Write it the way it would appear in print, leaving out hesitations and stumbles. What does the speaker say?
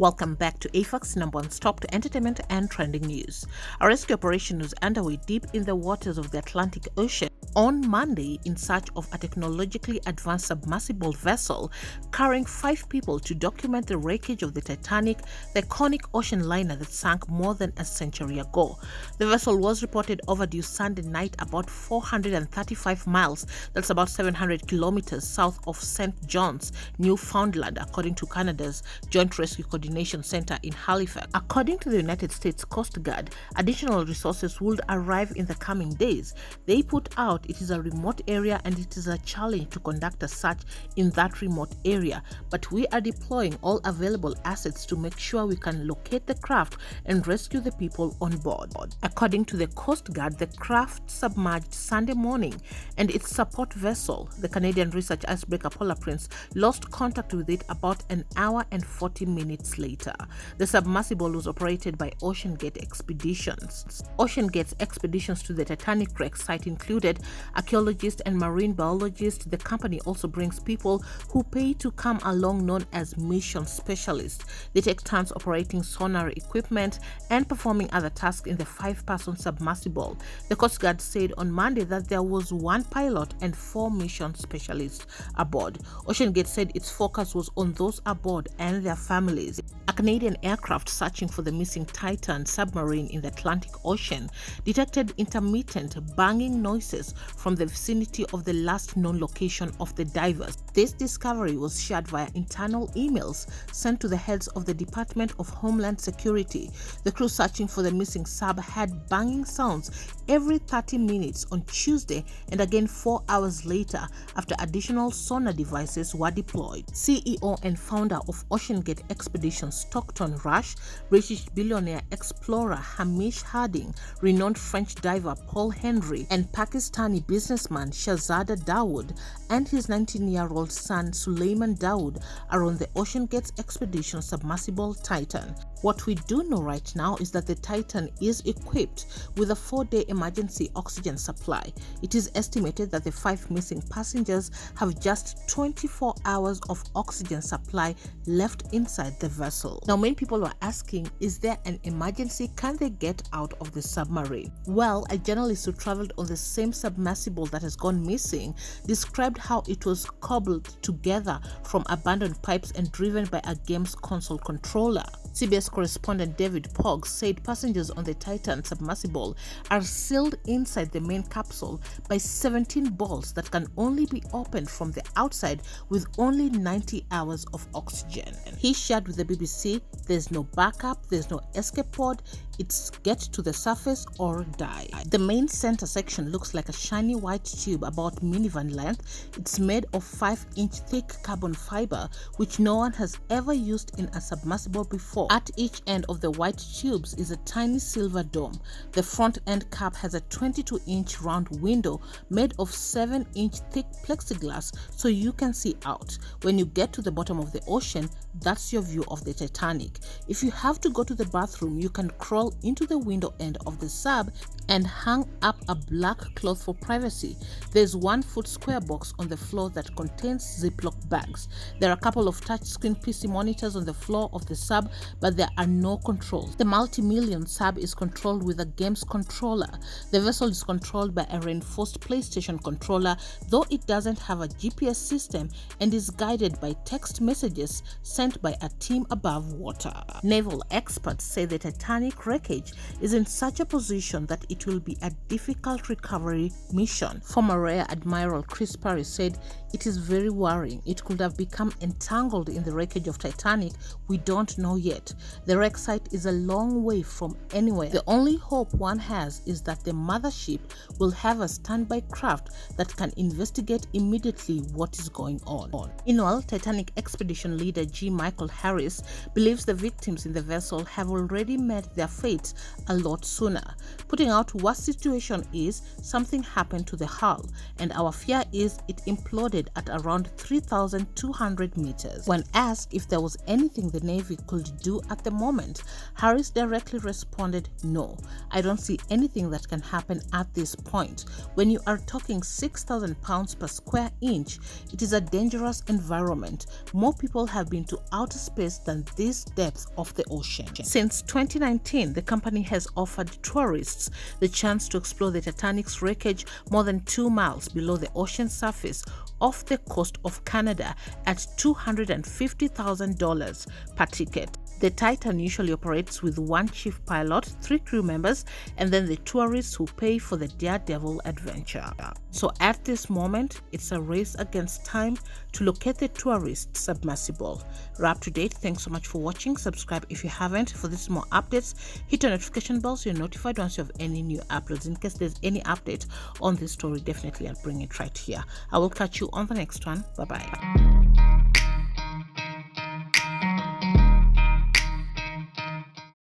Welcome back to AFAC's number one stop to entertainment and trending news. A rescue operation was underway deep in the waters of the Atlantic Ocean on Monday in search of a technologically advanced submersible vessel carrying 5 people to document the wreckage of the Titanic, the iconic ocean liner that sank more than a century ago. The vessel was reported overdue Sunday night about 435 miles, that's about 700 kilometers south of St. John's, Newfoundland, according to Canada's Joint Rescue Coordination Center in Halifax. According to the United States Coast Guard, additional resources would arrive in the coming days. They put out it is a remote area and it is a challenge to conduct a search in that remote area, but we are deploying all available assets to make sure we can locate the craft and rescue the people on board. According to the Coast Guard, the craft submerged Sunday morning and its support vessel, the Canadian research icebreaker Polar Prince, lost contact with it about an hour and 40 minutes later. The submersible was operated by OceanGate Expeditions. OceanGate's expeditions to the Titanic wreck site included archaeologists and marine biologists. The company also brings people who pay to come along, known as mission specialists. They take turns operating sonar equipment and performing other tasks in the 5-person submersible. The Coast Guard said on Monday that there was 1 pilot and 4 mission specialists aboard. OceanGate said its focus was on those aboard and their families. A Canadian aircraft searching for the missing Titan submarine in the Atlantic Ocean detected intermittent banging noises from the vicinity of the last known location of the divers. This discovery was shared via internal emails sent to the heads of the Department of Homeland Security. The crew searching for the missing sub had banging sounds every 30 minutes on Tuesday and again 4 hours later after additional sonar devices were deployed. CEO and founder of OceanGate Expeditions Stockton Rush, British billionaire explorer Hamish Harding, renowned French diver Paul Henry, and Pakistani businessman Shahzada Dawood and his 19-year-old son Suleiman Dawood are on the OceanGate Expedition submersible Titan. What we do know right now is that the Titan is equipped with a 4-day emergency oxygen supply. It is estimated that the 5 missing passengers have just 24 hours of oxygen supply left inside the vessel. Now, many people are asking, is there an emergency? Can they get out of the submarine? Well, a journalist who traveled on the same submersible that has gone missing described how it was cobbled together from abandoned pipes and driven by a games console controller. CBS correspondent David Pogg said passengers on the Titan submersible are sealed inside the main capsule by 17 bolts that can only be opened from the outside with only 90 hours of oxygen. He shared with the BBC, "There's no backup, there's no escape pod, it's get to the surface or die." The main center section looks like a shiny white tube about minivan length. It's made of 5-inch thick carbon fiber, which no one has ever used in a submersible before. At each end of the white tubes is a tiny silver dome. The front end cap has a 22-inch round window made of 7-inch thick plexiglass so you can see out. When you get to the bottom of the ocean, that's your view of the Titanic. If you have to go to the bathroom, you can crawl into the window end of the sub and hang up a black cloth for privacy. There's 1-foot square box on the floor that contains Ziploc bags. There are a couple of touchscreen PC monitors on the floor of the sub, but there are no controls. The multi-million sub is controlled with a games controller. The vessel is controlled by a reinforced PlayStation controller, though it doesn't have a GPS system and is guided by text messages sent by a team above water. Naval experts say the Titanic wreckage is in such a position that it will be a difficult recovery mission. Former Rear Admiral Chris Parry said, "It is very worrying. It could have become entangled in the wreckage of Titanic. We don't know yet. The wreck site is a long way from anywhere. The only hope one has is that the mothership will have a standby craft that can investigate immediately what is going on." Meanwhile, Titanic expedition leader G. Michael Harris believes the victims in the vessel have already met their fates a lot sooner. Putting out out what situation is, something happened to the hull, and our fear is it imploded at around 3,200 meters. When asked if there was anything the Navy could do at the moment, Harris directly responded, "No, I don't see anything that can happen at this point. When you are talking 6,000 pounds per square inch, it is a dangerous environment. More people have been to outer space than this depth of the ocean." Since 2019, the company has offered tourists the chance to explore the Titanic's wreckage more than 2 miles below the ocean surface off the coast of Canada at $250,000 per ticket. The Titan usually operates with one chief pilot, 3 crew members, and then the tourists who pay for the daredevil adventure. So at this moment, it's a race against time to locate the tourist submersible. We're up to date. Thanks so much for watching. Subscribe if you haven't. For this more updates, hit the notification bell so you're notified once you have any new uploads. In case there's any update on this story, definitely I'll bring it right here. I will catch you on the next one. Bye-bye.